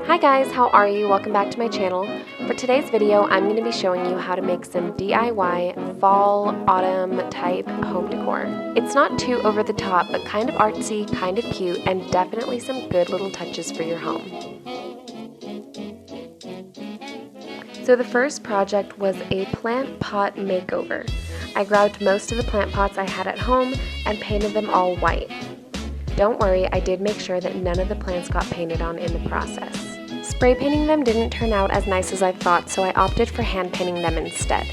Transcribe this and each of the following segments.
Hi guys, how are you? Welcome back to my channel. For today's video, I'm going to be showing you how to make some DIY fall, autumn type home decor. It's not too over the top, but kind of artsy, kind of cute, and definitely some good little touches for your home. So the first project was a plant pot makeover. I grabbed most of the plant pots I had at home and painted them all white. Don't worry, I did make sure that none of the plants got painted on in the process. Spray painting them didn't turn out as nice as I thought, so I opted for hand painting them instead.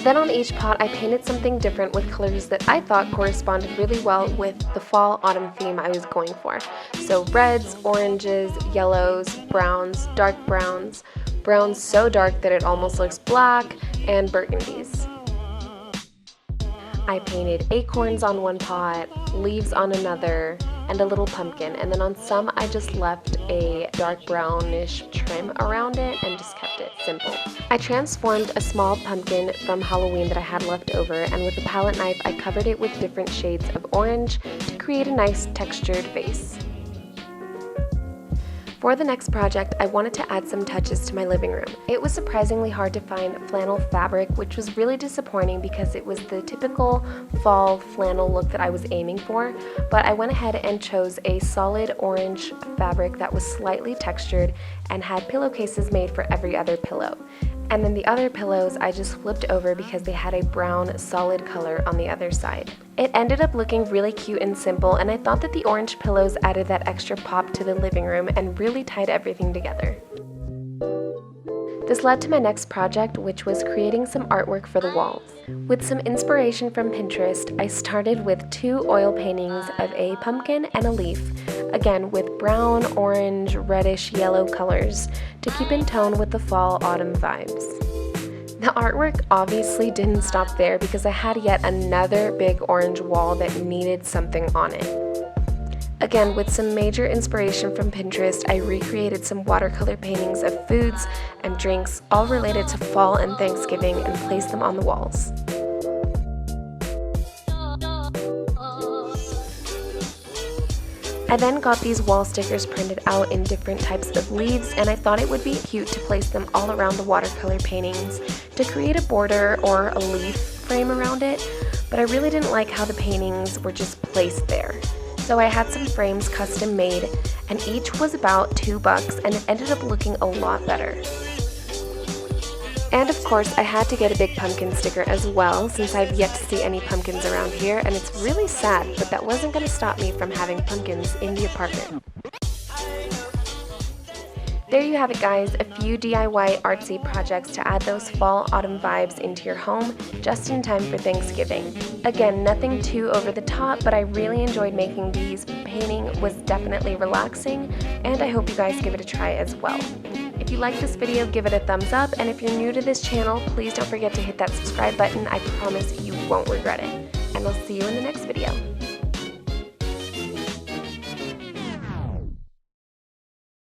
Then on each pot I painted something different with colors that I thought corresponded really well with the fall-autumn theme I was going for. So reds, oranges, yellows, browns, dark browns, browns so dark that it almost looks black, and burgundies. I painted acorns on one pot, leaves on another, and a little pumpkin, and then on some I just left a dark brownish trim around it and just kept it simple. I transformed a small pumpkin from Halloween that I had left over, and with a palette knife I covered it with different shades of orange to create a nice textured base. For the next project, I wanted to add some touches to my living room. It was surprisingly hard to find flannel fabric, which was really disappointing because it was the typical fall flannel look that I was aiming for, but I went ahead and chose a solid orange fabric that was slightly textured and had pillowcases made for every other pillow. And then the other pillows I just flipped over because they had a brown solid color on the other side. It ended up looking really cute and simple, and I thought that the orange pillows added that extra pop to the living room and really tied everything together. This led to my next project, which was creating some artwork for the walls. With some inspiration from Pinterest, I started with 2 oil paintings of a pumpkin and a leaf, again with brown, orange, reddish, yellow colors to keep in tone with the fall-autumn vibes. The artwork obviously didn't stop there because I had yet another big orange wall that needed something on it. Again, with some major inspiration from Pinterest, I recreated some watercolor paintings of foods and drinks, all related to fall and Thanksgiving, and placed them on the walls. I then got these wall stickers printed out in different types of leaves, and I thought it would be cute to place them all around the watercolor paintings to create a border or a leaf frame around it, but I really didn't like how the paintings were just placed there. So I had some frames custom made, and each was about $2, and it ended up looking a lot better. And of course, I had to get a big pumpkin sticker as well, since I've yet to see any pumpkins around here, and it's really sad, but that wasn't going to stop me from having pumpkins in the apartment. There you have it guys, a few DIY artsy projects to add those fall-autumn vibes into your home just in time for Thanksgiving. Again, nothing too over the top, but I really enjoyed making these. Painting was definitely relaxing, and I hope you guys give it a try as well. If you like this video, give it a thumbs up, and if you're new to this channel, please don't forget to hit that subscribe button. I promise you won't regret it. And I'll see you in the next video.